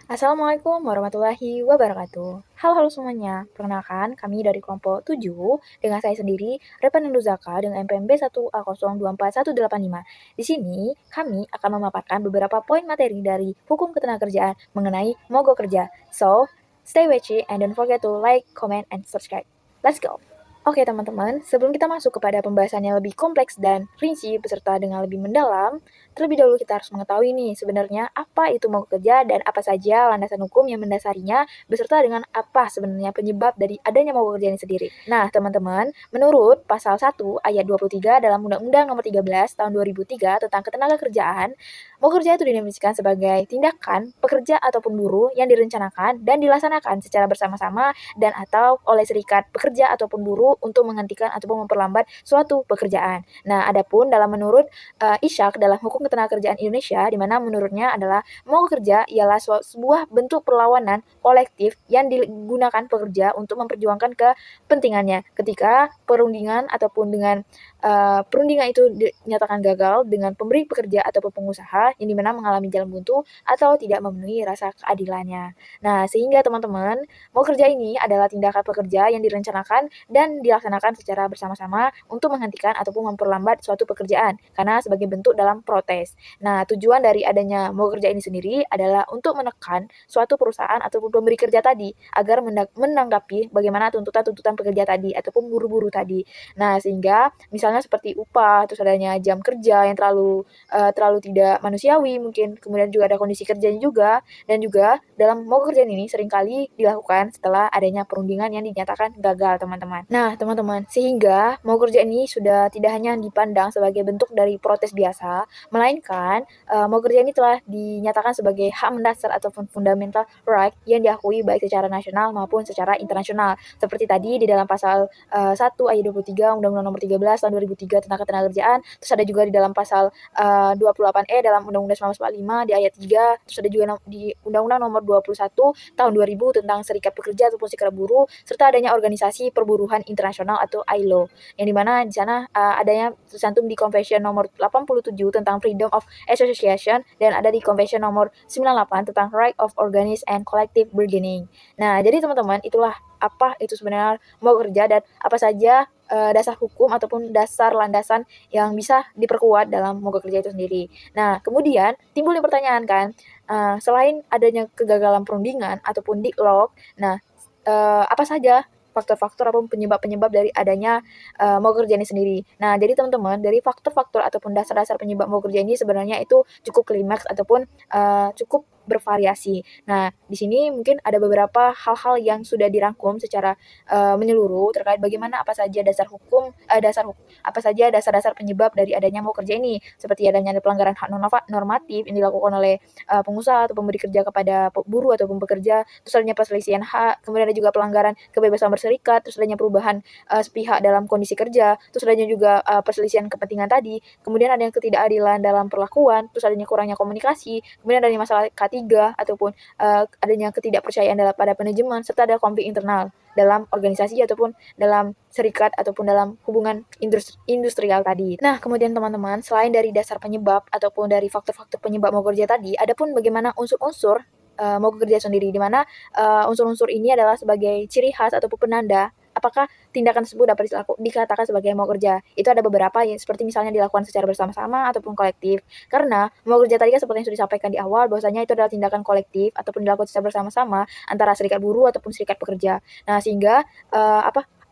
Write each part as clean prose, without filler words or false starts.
Assalamualaikum warahmatullahi wabarakatuh. Halo semuanya, perkenalkan kami dari kelompok 7 dengan saya sendiri, Repan Zaka dengan MPMB 1A024185. Di sini, kami akan memaparkan beberapa poin materi dari Hukum Ketenagakerjaan mengenai mogok kerja. So, stay watching and don't forget to like, comment, and subscribe. Let's go! Oke teman-teman, sebelum kita masuk kepada pembahasan yang lebih kompleks dan rinci beserta dengan lebih mendalam, terlebih dahulu kita harus mengetahui nih sebenarnya apa itu mogok kerja dan apa saja landasan hukum yang mendasarinya beserta dengan apa sebenarnya penyebab dari adanya mogok kerja ini sendiri. Nah teman-teman, menurut pasal 1 ayat 23 dalam Undang-Undang nomor 13 tahun 2003 tentang Ketenagakerjaan, mogok kerja itu didefinisikan sebagai tindakan pekerja ataupun buruh yang direncanakan dan dilaksanakan secara bersama-sama dan atau oleh serikat pekerja ataupun buruh untuk menghentikan ataupun memperlambat suatu pekerjaan. Nah, adapun dalam menurut Ishak dalam Hukum Ketenagakerjaan Indonesia, di mana menurutnya adalah mogok kerja ialah sebuah bentuk perlawanan kolektif yang digunakan pekerja untuk memperjuangkan kepentingannya ketika perundingan ataupun dengan perundingan itu dinyatakan gagal dengan pemberi pekerja ataupun pengusaha yang dimana mengalami jalan buntu atau tidak memenuhi rasa keadilannya. Nah, sehingga teman-teman, mogok kerja ini adalah tindakan pekerja yang direncanakan dan dilaksanakan secara bersama-sama untuk menghentikan ataupun memperlambat suatu pekerjaan karena sebagai bentuk dalam protes. Nah, tujuan dari adanya mogok kerja ini sendiri adalah untuk menekan suatu perusahaan ataupun pemberi kerja tadi agar menanggapi bagaimana tuntutan-tuntutan pekerja tadi ataupun buruh-buruh tadi. Nah, sehingga misalnya seperti upah, terus adanya jam kerja yang terlalu tidak manusiawi mungkin, kemudian juga ada kondisi kerjanya juga, dan juga dalam mogok kerja ini seringkali dilakukan setelah adanya perundingan yang dinyatakan gagal, teman-teman. Nah, teman-teman, sehingga mogok kerja ini sudah tidak hanya dipandang sebagai bentuk dari protes biasa, melainkan mogok kerja ini telah dinyatakan sebagai hak mendasar ataupun fundamental right yang diakui baik secara nasional maupun secara internasional. Seperti tadi di dalam pasal 1 ayat 23 Undang-Undang Nomor 13 tahun 2003 tentang Ketenagakerjaan, terus ada juga di dalam pasal 28E dalam Undang-Undang 1945 di ayat 3, terus ada juga di Undang-Undang Nomor 21 tahun 2000 tentang Serikat Pekerja ataupun Serikat Buruh, serta adanya Organisasi Perburuhan Internasional atau ILO, yang dimana di sana adanya tercantum di Convention Nomor 87 tentang Freedom of Association dan ada di Convention Nomor 98 tentang Right of Organized and Collective Bargaining. Nah, jadi teman-teman, itulah apa itu sebenarnya mogok kerja dan apa saja dasar hukum ataupun dasar landasan yang bisa diperkuat dalam mogok kerja itu sendiri. Nah, kemudian timbul pertanyaan kan, selain adanya kegagalan perundingan ataupun deadlock, nah apa saja faktor-faktor ataupun penyebab-penyebab dari adanya mogok kerja ini sendiri. Nah, jadi teman-teman, dari faktor-faktor ataupun dasar-dasar penyebab mogok kerja ini sebenarnya itu cukup klimaks ataupun cukup bervariasi. Nah, di sini mungkin ada beberapa hal-hal yang sudah dirangkum secara menyeluruh terkait bagaimana apa saja dasar hukum, apa saja dasar-dasar penyebab dari adanya mogok kerja ini, seperti adanya pelanggaran hak normatif yang dilakukan oleh pengusaha atau pemberi kerja kepada buruh ataupun pekerja, terus adanya perselisihan hak, kemudian ada juga pelanggaran kebebasan berserikat, terus adanya perubahan sepihak dalam kondisi kerja, terus adanya juga perselisihan kepentingan tadi, kemudian ada yang ketidakadilan dalam perlakuan, terus adanya kurangnya komunikasi, kemudian adanya masalah K3 ataupun adanya ketidakpercayaan pada manajemen, serta ada konflik internal dalam organisasi ataupun dalam serikat ataupun dalam hubungan industrial tadi. Nah, kemudian teman-teman, selain dari dasar penyebab ataupun dari faktor-faktor penyebab mogok kerja tadi, ada pun bagaimana unsur-unsur mogok kerja sendiri, di mana unsur-unsur ini adalah sebagai ciri khas ataupun penanda apakah tindakan tersebut dapat dikatakan sebagai mogok kerja. Itu ada beberapa ya, seperti misalnya dilakukan secara bersama-sama ataupun kolektif. Karena mogok kerja tadi kan seperti yang sudah disampaikan di awal, bahwasanya itu adalah tindakan kolektif ataupun dilakukan secara bersama-sama antara serikat buruh ataupun serikat pekerja. Nah, sehingga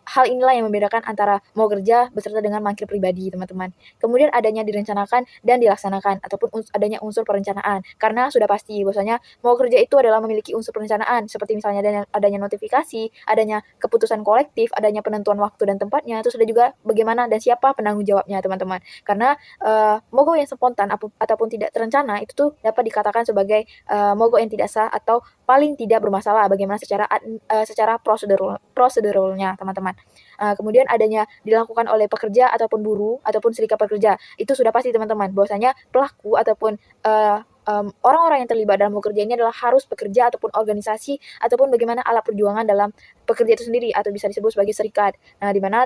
hal inilah yang membedakan antara mogok kerja beserta dengan mangkir pribadi, teman-teman. Kemudian adanya direncanakan dan dilaksanakan ataupun adanya unsur perencanaan. Karena sudah pasti bahwasanya mogok kerja itu adalah memiliki unsur perencanaan, seperti misalnya adanya notifikasi, adanya keputusan kolektif, adanya penentuan waktu dan tempatnya, terus ada juga bagaimana dan siapa penanggung jawabnya, teman-teman. Karena mogok yang spontan ataupun tidak terencana itu tuh dapat dikatakan sebagai mogok yang tidak sah atau paling tidak bermasalah bagaimana secara proseduralnya, teman-teman. Kemudian adanya dilakukan oleh pekerja ataupun buruh ataupun serikat pekerja, itu sudah pasti teman-teman bahwasanya pelaku ataupun, orang-orang yang terlibat dalam bekerja ini adalah harus pekerja ataupun organisasi ataupun bagaimana alat perjuangan dalam pekerja itu sendiri atau bisa disebut sebagai serikat. Nah, di mana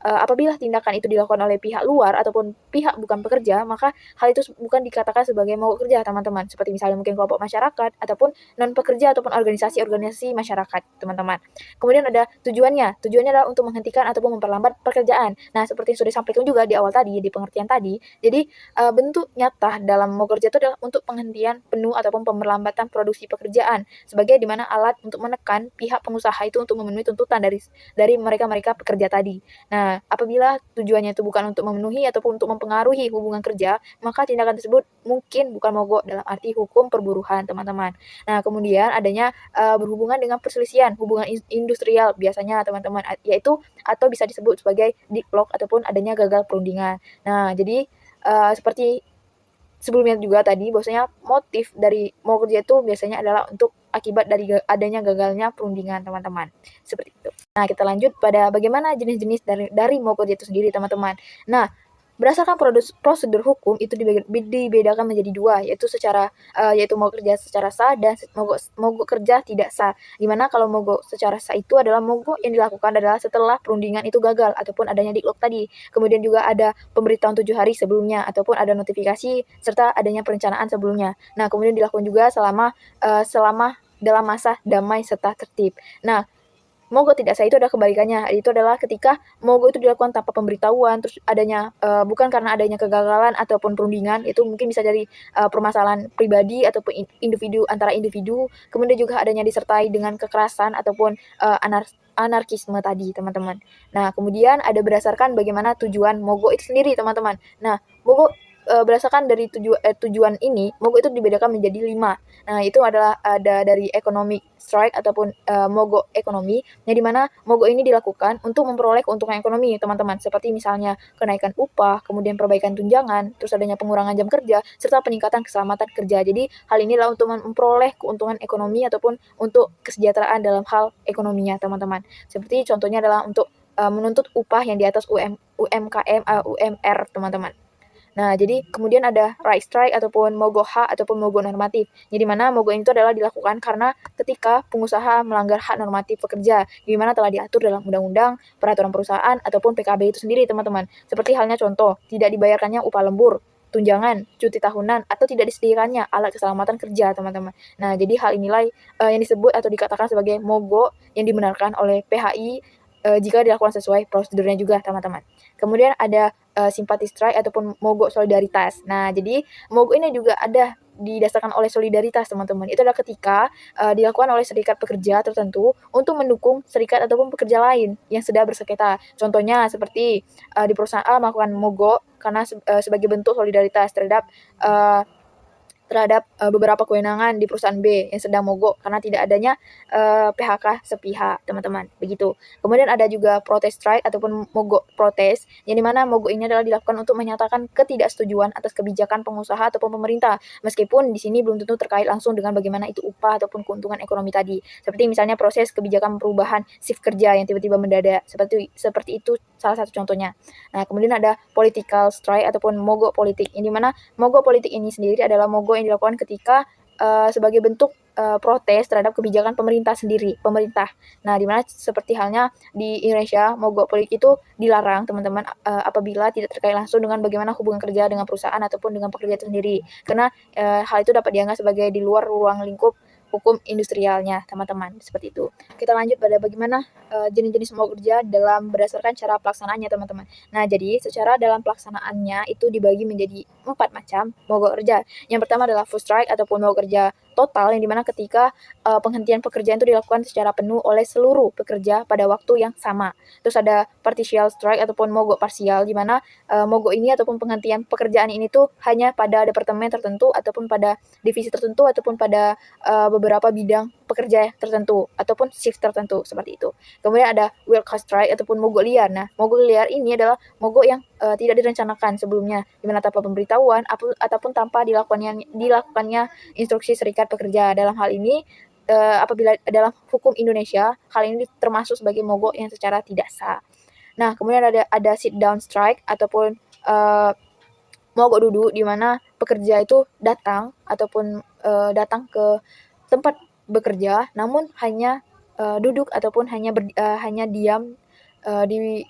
apabila tindakan itu dilakukan oleh pihak luar ataupun pihak bukan pekerja, maka hal itu bukan dikatakan sebagai mogok kerja, teman-teman. Seperti misalnya mungkin kelompok masyarakat ataupun non pekerja ataupun organisasi-organisasi masyarakat, teman-teman. Kemudian ada tujuannya adalah untuk menghentikan ataupun memperlambat pekerjaan. Nah, seperti yang sudah disampaikan juga di awal tadi, di pengertian tadi, jadi bentuk nyata dalam mogok kerja itu adalah untuk penghentian penuh ataupun pemberlambatan produksi pekerjaan, sebagai di mana alat untuk menekan pihak pengusaha itu untuk memenuhi tuntutan dari mereka-mereka pekerja tadi. Nah, apabila tujuannya itu bukan untuk memenuhi ataupun untuk mempengaruhi hubungan kerja, maka tindakan tersebut mungkin bukan mogok dalam arti hukum perburuhan, teman-teman. Nah, kemudian adanya berhubungan dengan perselisihan hubungan industrial biasanya, teman-teman, yaitu atau bisa disebut sebagai deadlock ataupun adanya gagal perundingan. Nah, jadi seperti sebelumnya juga tadi bahwasanya motif dari mau kerja itu biasanya adalah untuk akibat dari adanya gagalnya perundingan, teman-teman. Seperti itu. Nah, kita lanjut pada bagaimana jenis-jenis dari mau kerja itu sendiri, teman-teman. Nah, berdasarkan prosedur hukum itu dibedakan menjadi dua, yaitu mogok kerja secara sah dan mogok kerja tidak sah. Dimana kalau mogok secara sah itu adalah mogok yang dilakukan adalah setelah perundingan itu gagal ataupun adanya deadlock tadi. Kemudian juga ada pemberitahuan 7 hari sebelumnya ataupun ada notifikasi serta adanya perencanaan sebelumnya. Nah, kemudian dilakukan juga selama dalam masa damai serta tertib. Nah, mogok tidak sah itu adalah kebalikannya, itu adalah ketika mogok itu dilakukan tanpa pemberitahuan, terus adanya bukan karena adanya kegagalan ataupun perundingan, itu mungkin bisa dari permasalahan pribadi ataupun individu antara individu, kemudian juga adanya disertai dengan kekerasan ataupun anarkisme tadi, teman-teman. Nah, kemudian ada berdasarkan bagaimana tujuan mogok itu sendiri, teman-teman. Nah, mogok berdasarkan dari tujuan ini, mogok itu dibedakan menjadi 5. Nah, itu adalah ada dari economic strike ataupun mogok ekonomi, yang dimana mogok ini dilakukan untuk memperoleh keuntungan ekonomi, teman-teman. Seperti misalnya kenaikan upah, kemudian perbaikan tunjangan, terus adanya pengurangan jam kerja, serta peningkatan keselamatan kerja. Jadi, hal inilah untuk memperoleh keuntungan ekonomi ataupun untuk kesejahteraan dalam hal ekonominya, teman-teman. Seperti contohnya adalah untuk menuntut upah yang di atas UMR, teman-teman. Nah, jadi kemudian ada right strike ataupun mogok hak ataupun mogok normatif. Jadi mana mogok itu adalah dilakukan karena ketika pengusaha melanggar hak normatif pekerja, di mana telah diatur dalam undang-undang, peraturan perusahaan ataupun PKB itu sendiri, teman-teman. Seperti halnya contoh, tidak dibayarkannya upah lembur, tunjangan, cuti tahunan, atau tidak disediakannya alat keselamatan kerja, teman-teman. Nah, jadi hal inilah yang disebut atau dikatakan sebagai mogok yang dibenarkan oleh PHI jika dilakukan sesuai prosedurnya juga, teman-teman. Kemudian ada simpati strike ataupun mogok solidaritas. Nah, jadi mogok ini juga ada didasarkan oleh solidaritas, teman-teman. Itu adalah ketika dilakukan oleh serikat pekerja tertentu untuk mendukung serikat ataupun pekerja lain yang sedang bersengketa. Contohnya seperti di perusahaan A melakukan mogok karena sebagai bentuk solidaritas terhadap beberapa kewenangan di perusahaan B yang sedang mogok karena tidak adanya PHK sepihak, teman-teman. Begitu. Kemudian ada juga protest strike ataupun mogok protes, yang dimana mogok ini adalah dilakukan untuk menyatakan ketidaksetujuan atas kebijakan pengusaha ataupun pemerintah, meskipun di sini belum tentu terkait langsung dengan bagaimana itu upah ataupun keuntungan ekonomi tadi. Seperti misalnya proses kebijakan perubahan shift kerja yang tiba-tiba mendadak, seperti itu salah satu contohnya. Nah, kemudian ada political strike ataupun mogok politik, yang dimana mogok politik ini sendiri adalah mogok yang dilakukan ketika sebagai bentuk protes terhadap kebijakan pemerintah. Nah, dimana seperti halnya di Indonesia, mogok politik itu dilarang, teman-teman, apabila tidak terkait langsung dengan bagaimana hubungan kerja dengan perusahaan ataupun dengan pekerja itu sendiri. Karena hal itu dapat dianggap sebagai di luar ruang lingkup hukum industrialnya, teman-teman. Seperti itu. Kita lanjut pada bagaimana jenis-jenis mogok kerja dalam berdasarkan cara pelaksanaannya, teman-teman. Nah, jadi secara dalam pelaksanaannya itu dibagi menjadi 4 macam mogok kerja. Yang pertama adalah full strike ataupun mogok kerja total, yang dimana ketika penghentian pekerjaan itu dilakukan secara penuh oleh seluruh pekerja pada waktu yang sama. Terus ada partial strike ataupun mogok parsial, di mana mogok ini ataupun penghentian pekerjaan ini tuh hanya pada departemen tertentu ataupun pada divisi tertentu ataupun pada beberapa bidang pekerja tertentu ataupun shift tertentu, seperti itu. Kemudian ada wildcard strike ataupun mogok liar. Nah, mogok liar ini adalah mogok yang tidak direncanakan sebelumnya, di mana tanpa pemberitahuan ataupun tanpa dilakukannya instruksi serikat pekerja. Dalam hal ini apabila dalam hukum Indonesia, hal ini termasuk sebagai mogok yang secara tidak sah. Nah, kemudian ada sit down strike ataupun mogok duduk, di mana pekerja itu datang ataupun datang ke tempat bekerja, namun hanya duduk ataupun hanya diam di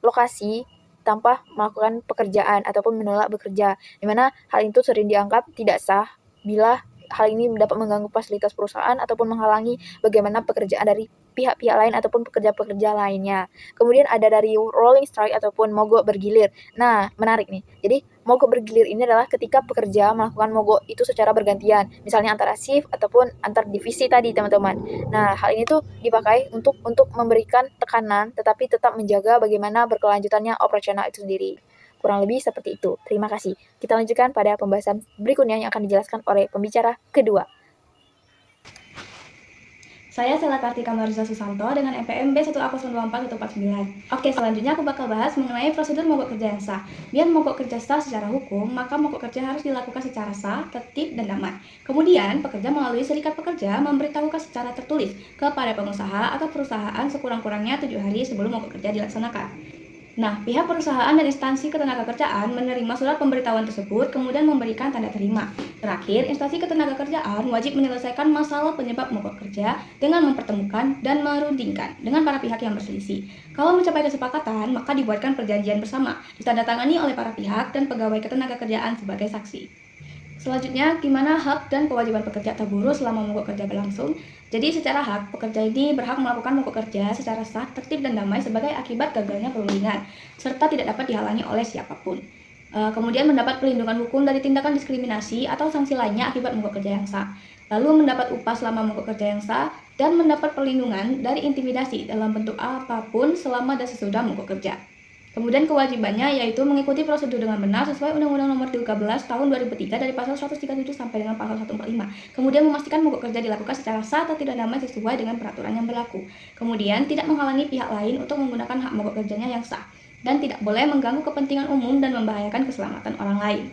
lokasi tanpa melakukan pekerjaan ataupun menolak bekerja, di mana hal itu sering dianggap tidak sah bila hal ini dapat mengganggu fasilitas perusahaan ataupun menghalangi bagaimana pekerjaan dari pihak-pihak lain ataupun pekerja-pekerja lainnya. Kemudian ada dari rolling strike ataupun mogok bergilir. Nah, menarik nih. Jadi, mogok bergilir ini adalah ketika pekerja melakukan mogok itu secara bergantian, misalnya antara shift ataupun antar divisi tadi, teman-teman. Nah, hal ini tuh dipakai untuk memberikan tekanan tetapi tetap menjaga bagaimana berkelanjutannya operasional itu sendiri. Kurang lebih seperti itu. Terima kasih. Kita lanjutkan pada pembahasan berikutnya yang akan dijelaskan oleh pembicara kedua. Saya Sela Kartika Marza Susanto dengan NPM B1A024149. Oke, selanjutnya aku bakal bahas mengenai prosedur mogok kerja yang sah. Biar mogok kerja sah secara hukum, maka mogok kerja harus dilakukan secara sah, tertib, dan damai. Kemudian, pekerja melalui serikat pekerja memberitahukan secara tertulis kepada pengusaha atau perusahaan sekurang-kurangnya 7 hari sebelum mogok kerja dilaksanakan. Nah, pihak perusahaan dan instansi ketenagakerjaan menerima surat pemberitahuan tersebut, kemudian memberikan tanda terima. Terakhir, instansi ketenagakerjaan wajib menyelesaikan masalah penyebab mogok kerja dengan mempertemukan dan merundingkan dengan para pihak yang berselisih. Kalau mencapai kesepakatan, maka dibuatkan perjanjian bersama, ditandatangani oleh para pihak dan pegawai ketenagakerjaan sebagai saksi. Selanjutnya, gimana hak dan kewajiban pekerja atau buruh selama mogok kerja berlangsung? Jadi secara hak, pekerja ini berhak melakukan mogok kerja secara sah, tertib, dan damai sebagai akibat gagalnya perundingan, serta tidak dapat dihalangi oleh siapapun. Kemudian mendapat perlindungan hukum dari tindakan diskriminasi atau sanksi lainnya akibat mogok kerja yang sah. Lalu mendapat upah selama mogok kerja yang sah, dan mendapat perlindungan dari intimidasi dalam bentuk apapun selama dan sesudah mogok kerja. Kemudian kewajibannya yaitu mengikuti prosedur dengan benar sesuai Undang-Undang Nomor 13 Tahun 2003 dari pasal 137 sampai dengan pasal 145. Kemudian memastikan mogok kerja dilakukan secara sah atau tidak damai sesuai dengan peraturan yang berlaku. Kemudian tidak menghalangi pihak lain untuk menggunakan hak mogok kerjanya yang sah dan tidak boleh mengganggu kepentingan umum dan membahayakan keselamatan orang lain.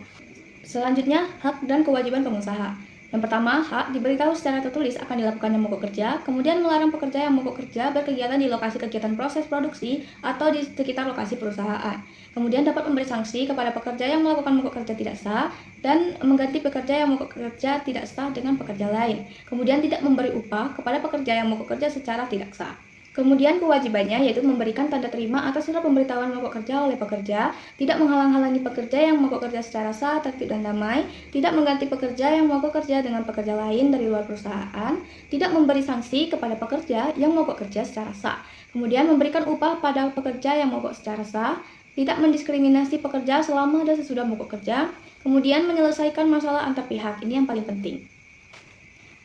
Selanjutnya, hak dan kewajiban pengusaha. Yang pertama, hak diberitahu secara tertulis akan dilakukannya mogok kerja, kemudian melarang pekerja yang mogok kerja berkegiatan di lokasi kegiatan proses produksi atau di sekitar lokasi perusahaan. Kemudian dapat memberi sanksi kepada pekerja yang melakukan mogok kerja tidak sah dan mengganti pekerja yang mogok kerja tidak sah dengan pekerja lain. Kemudian tidak memberi upah kepada pekerja yang mogok kerja secara tidak sah. Kemudian kewajibannya yaitu memberikan tanda terima atas surat pemberitahuan mogok kerja oleh pekerja, tidak menghalang-halangi pekerja yang mogok kerja secara sah, tertib, dan damai, tidak mengganti pekerja yang mogok kerja dengan pekerja lain dari luar perusahaan, tidak memberi sanksi kepada pekerja yang mogok kerja secara sah, kemudian memberikan upah pada pekerja yang mogok secara sah, tidak mendiskriminasi pekerja selama dan sesudah mogok kerja, kemudian menyelesaikan masalah antar pihak. Ini yang paling penting.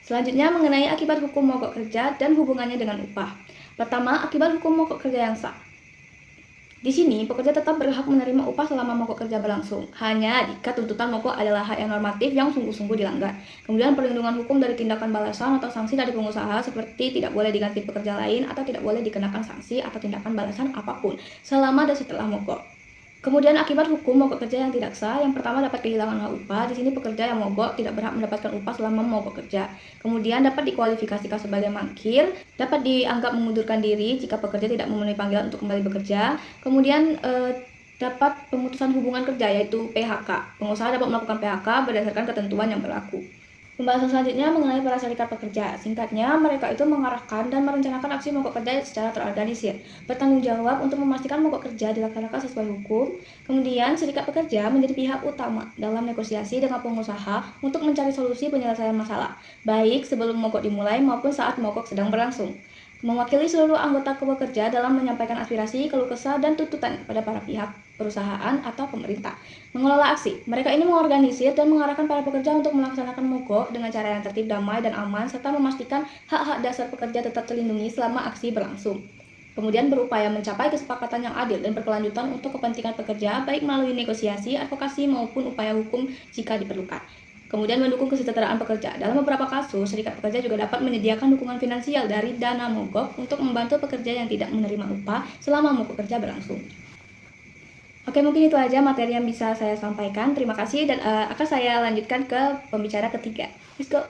Selanjutnya mengenai akibat hukum mogok kerja dan hubungannya dengan upah. Pertama, akibat hukum mogok kerja yang sah. Di sini, pekerja tetap berhak menerima upah selama mogok kerja berlangsung, hanya jika tuntutan mogok adalah hak yang normatif yang sungguh-sungguh dilanggar. Kemudian perlindungan hukum dari tindakan balasan atau sanksi dari pengusaha seperti tidak boleh diganti pekerja lain atau tidak boleh dikenakan sanksi atau tindakan balasan apapun selama dan setelah mogok. Kemudian akibat hukum mogok kerja yang tidak sah, yang pertama dapat kehilangan hak upah. Di sini pekerja yang mogok tidak berhak mendapatkan upah selama mogok kerja. Kemudian dapat dikualifikasikan sebagai mangkir, dapat dianggap mengundurkan diri jika pekerja tidak memenuhi panggilan untuk kembali bekerja. Kemudian dapat pemutusan hubungan kerja yaitu PHK. Pengusaha dapat melakukan PHK berdasarkan ketentuan yang berlaku. Pembahasan selanjutnya mengenai para serikat pekerja. Singkatnya, mereka itu mengarahkan dan merencanakan aksi mogok kerja secara terorganisir, bertanggung jawab untuk memastikan mogok kerja dilaksanakan sesuai hukum. Kemudian, serikat pekerja menjadi pihak utama dalam negosiasi dengan pengusaha untuk mencari solusi penyelesaian masalah, baik sebelum mogok dimulai maupun saat mogok sedang berlangsung. Mewakili seluruh anggota pekerja dalam menyampaikan aspirasi, keluh kesah, dan tuntutan kepada para pihak, perusahaan, atau pemerintah. Mengelola aksi, mereka ini mengorganisir dan mengarahkan para pekerja untuk melaksanakan mogok dengan cara yang tertib, damai, dan aman, serta memastikan hak-hak dasar pekerja tetap terlindungi selama aksi berlangsung. Kemudian berupaya mencapai kesepakatan yang adil dan berkelanjutan untuk kepentingan pekerja, baik melalui negosiasi, advokasi, maupun upaya hukum jika diperlukan. Kemudian mendukung kesejahteraan pekerja. Dalam beberapa kasus, serikat pekerja juga dapat menyediakan dukungan finansial dari dana mogok untuk membantu pekerja yang tidak menerima upah selama mogok kerja berlangsung. Oke, mungkin itu aja materi yang bisa saya sampaikan. Terima kasih dan akan saya lanjutkan ke pembicara ketiga. Let's go!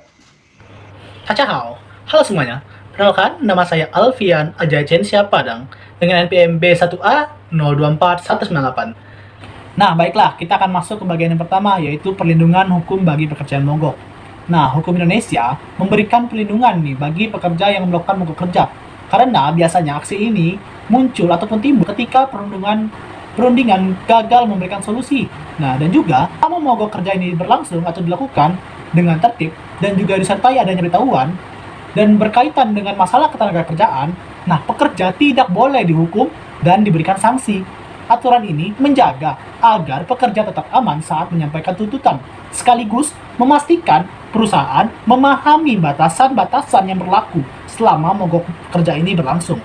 Hacahao. Halo semuanya. Perkenalkan, nama saya Alfian Ajajensia Padang dengan NPM B1A 024198. Nah, baiklah, kita akan masuk ke bagian yang pertama, yaitu perlindungan hukum bagi pekerjaan mogok. Nah, hukum Indonesia memberikan perlindungan nih bagi pekerja yang melakukan mogok kerja. Karena biasanya aksi ini muncul ataupun timbul ketika perundingan gagal memberikan solusi. Nah, dan juga selama mogok kerja ini berlangsung atau dilakukan dengan tertib dan juga disertai adanya pemberitahuan dan berkaitan dengan masalah ketenagakerjaan, nah pekerja tidak boleh dihukum dan diberikan sanksi. Aturan ini menjaga agar pekerja tetap aman saat menyampaikan tuntutan, sekaligus memastikan perusahaan memahami batasan-batasan yang berlaku selama mogok kerja ini berlangsung.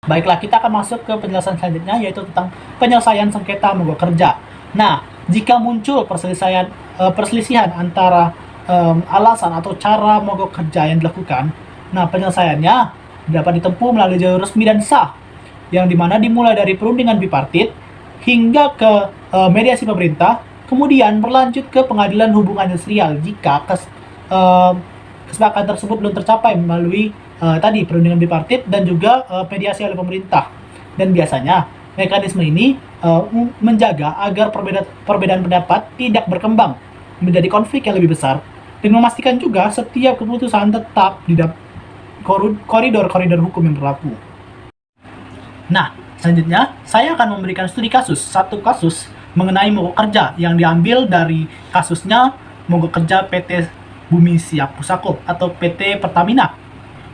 Baiklah, kita akan masuk ke penjelasan selanjutnya, yaitu tentang penyelesaian sengketa mogok kerja. Nah, jika muncul perselisihan antara alasan atau cara mogok kerja yang dilakukan, nah penyelesaiannya dapat ditempuh melalui jalur resmi dan sah, yang dimana dimulai dari perundingan bipartit hingga ke mediasi pemerintah, kemudian berlanjut ke pengadilan hubungan industrial jika kesepakatan tersebut belum tercapai melalui tadi perundingan bipartit dan juga mediasi oleh pemerintah. Dan biasanya mekanisme ini menjaga agar perbedaan pendapat tidak berkembang menjadi konflik yang lebih besar, dan memastikan juga setiap keputusan tetap di koridor-koridor hukum yang berlaku. Nah, selanjutnya saya akan memberikan studi kasus, satu kasus mengenai mogok kerja yang diambil dari kasusnya mogok kerja PT Bumi Siap Pusako atau PT Pertamina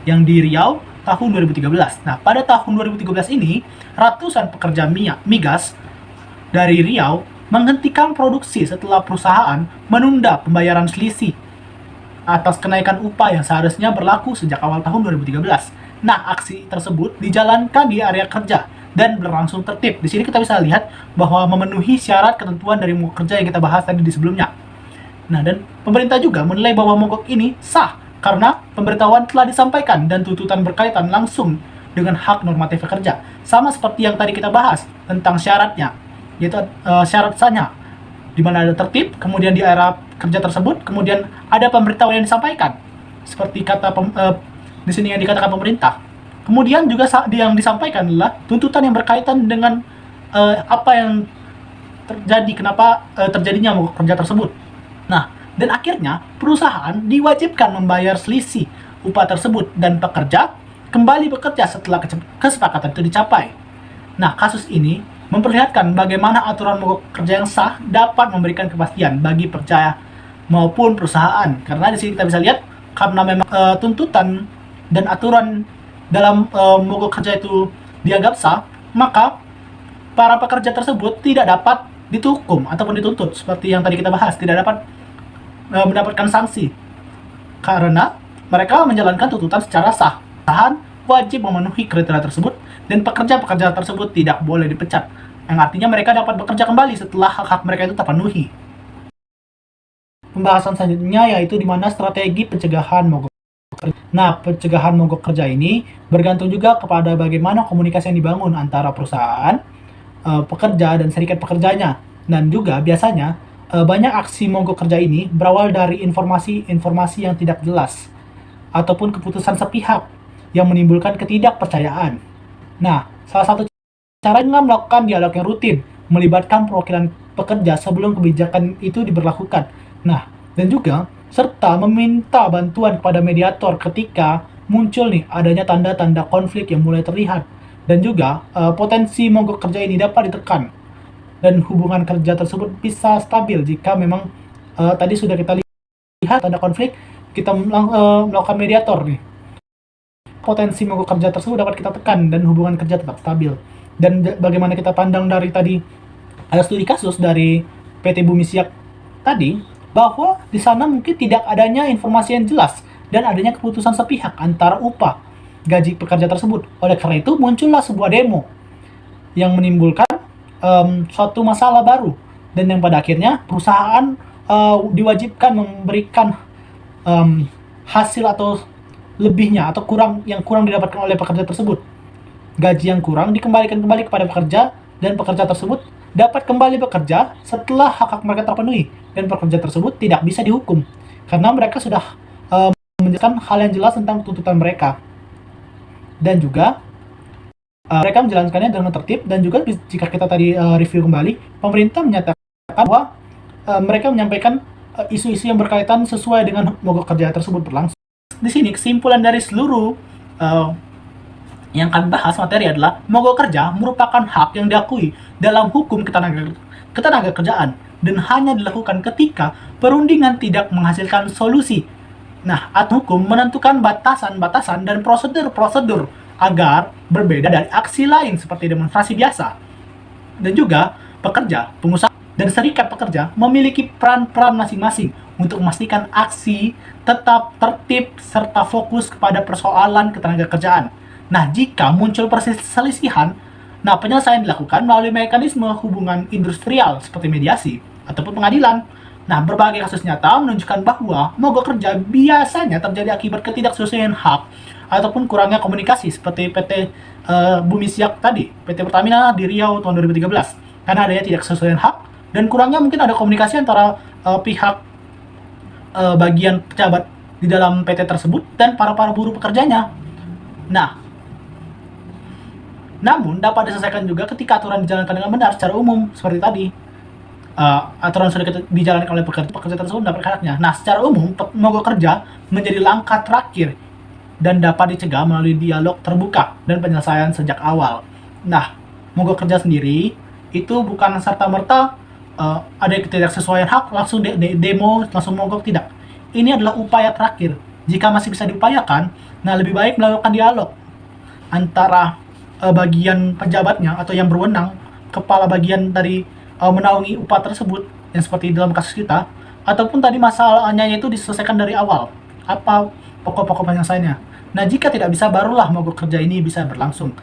yang di Riau tahun 2013. Nah, pada tahun 2013 ini, ratusan pekerja migas dari Riau menghentikan produksi setelah perusahaan menunda pembayaran selisih atas kenaikan upah yang seharusnya berlaku sejak awal tahun 2013. Nah, aksi tersebut dijalankan di area kerja dan berlangsung tertib. Di sini kita bisa lihat bahwa memenuhi syarat ketentuan dari mogok kerja yang kita bahas tadi di sebelumnya. Nah, dan pemerintah juga menilai bahwa mogok ini sah karena pemberitahuan telah disampaikan dan tuntutan berkaitan langsung dengan hak normatif pekerja. Sama seperti yang tadi kita bahas tentang syaratnya, yaitu syarat sahnya, di mana ada tertib, kemudian di area kerja tersebut, kemudian ada pemberitahuan yang disampaikan, seperti di sini yang dikatakan pemerintah. Kemudian juga yang disampaikan adalah tuntutan yang berkaitan dengan apa yang terjadi, kenapa terjadinya mogok kerja tersebut. Nah, dan akhirnya perusahaan diwajibkan membayar selisih upah tersebut dan pekerja kembali bekerja setelah kesepakatan itu dicapai. Nah, kasus ini memperlihatkan bagaimana aturan mogok kerja yang sah dapat memberikan kepastian bagi pekerja maupun perusahaan. Karena di sini kita bisa lihat, karena memang tuntutan dan aturan dalam mogok kerja itu dianggap sah, maka para pekerja tersebut tidak dapat dihukum ataupun dituntut seperti yang tadi kita bahas, tidak dapat mendapatkan sanksi karena mereka menjalankan tuntutan secara sah. Perusahaan wajib memenuhi kriteria tersebut dan pekerja-pekerja tersebut tidak boleh dipecat, yang artinya mereka dapat bekerja kembali setelah hak-hak mereka itu terpenuhi. Pembahasan selanjutnya yaitu di mana strategi pencegahan mogok. Nah, pencegahan mogok kerja ini bergantung juga kepada bagaimana komunikasi yang dibangun antara perusahaan, pekerja, dan serikat pekerjanya. Dan juga biasanya banyak aksi mogok kerja ini berawal dari informasi-informasi yang tidak jelas ataupun keputusan sepihak yang menimbulkan ketidakpercayaan. Nah, salah satu cara dengan melakukan dialog yang rutin, melibatkan perwakilan pekerja sebelum kebijakan itu diberlakukan. Nah, dan juga serta meminta bantuan kepada mediator ketika muncul adanya tanda-tanda konflik yang mulai terlihat, dan juga potensi mogok kerja ini dapat ditekan dan hubungan kerja tersebut bisa stabil jika memang tadi sudah kita lihat tanda konflik, kita melakukan mediator potensi mogok kerja tersebut dapat kita tekan dan hubungan kerja tetap stabil. Dan bagaimana kita pandang dari tadi ada studi kasus dari PT Bumi Siap tadi, bahwa di sana mungkin tidak adanya informasi yang jelas dan adanya keputusan sepihak antara upah gaji pekerja tersebut. Oleh karena itu muncullah sebuah demo yang menimbulkan suatu masalah baru, dan yang pada akhirnya perusahaan diwajibkan memberikan hasil atau lebihnya atau yang kurang didapatkan oleh pekerja tersebut. Gaji yang kurang dikembalikan kembali kepada pekerja, dan pekerja tersebut dapat kembali bekerja setelah hak-hak mereka terpenuhi, dan pekerja tersebut tidak bisa dihukum karena mereka sudah menjelaskan hal yang jelas tentang tuntutan mereka. Dan juga mereka menjalankannya dengan tertib, dan juga jika kita tadi review kembali, pemerintah menyatakan bahwa mereka menyampaikan isu-isu yang berkaitan sesuai dengan mogok kerja tersebut berlangsung. Di sini kesimpulan dari seluruh yang kami bahas materi adalah mogok kerja merupakan hak yang diakui dalam hukum ketenaga kerjaan dan hanya dilakukan ketika perundingan tidak menghasilkan solusi. Nah, hukum menentukan batasan-batasan dan prosedur-prosedur agar berbeda dari aksi lain seperti demonstrasi biasa. Dan juga pekerja, pengusaha, dan serikat pekerja memiliki peran-peran masing-masing untuk memastikan aksi tetap tertib serta fokus kepada persoalan ketenagakerjaan. Nah, jika muncul perselisihan, penyelesaian dilakukan melalui mekanisme hubungan industrial seperti mediasi ataupun pengadilan. Nah, berbagai kasus nyata menunjukkan bahwa mogok kerja biasanya terjadi akibat ketidaksesuaian hak ataupun kurangnya komunikasi seperti PT Bumi Siak tadi, PT Pertamina di Riau tahun 2013. Karena adanya tidak sesuaian hak dan kurangnya mungkin ada komunikasi antara pihak bagian pejabat di dalam PT tersebut dan para buruh pekerjanya. Nah, namun dapat diselesaikan juga ketika aturan dijalankan dengan benar secara umum seperti tadi. Aturan sudah dijalankan oleh pekerja tersebut mendapatkan haknya. Nah, secara umum mogok kerja menjadi langkah terakhir dan dapat dicegah melalui dialog terbuka dan penyelesaian sejak awal. Nah, mogok kerja sendiri itu bukan serta-merta ada ketidaksesuaian hak langsung demo langsung mogok, tidak. Ini adalah upaya terakhir. Jika masih bisa diupayakan, lebih baik melakukan dialog antara bagian pejabatnya atau yang berwenang, kepala bagian dari menaungi upah tersebut yang seperti dalam kasus kita, ataupun tadi masalahnya itu diselesaikan dari awal apa pokok-pokok penyelesaiannya. Nah, jika tidak bisa, barulah mogok kerja ini bisa berlangsung.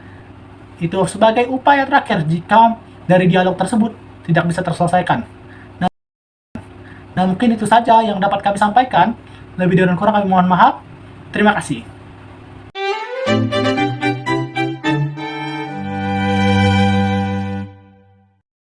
Itu sebagai upaya terakhir jika dari dialog tersebut tidak bisa terselesaikan. Nah, mungkin itu saja yang dapat kami sampaikan. Lebih dan kurang kami mohon maaf. Terima kasih.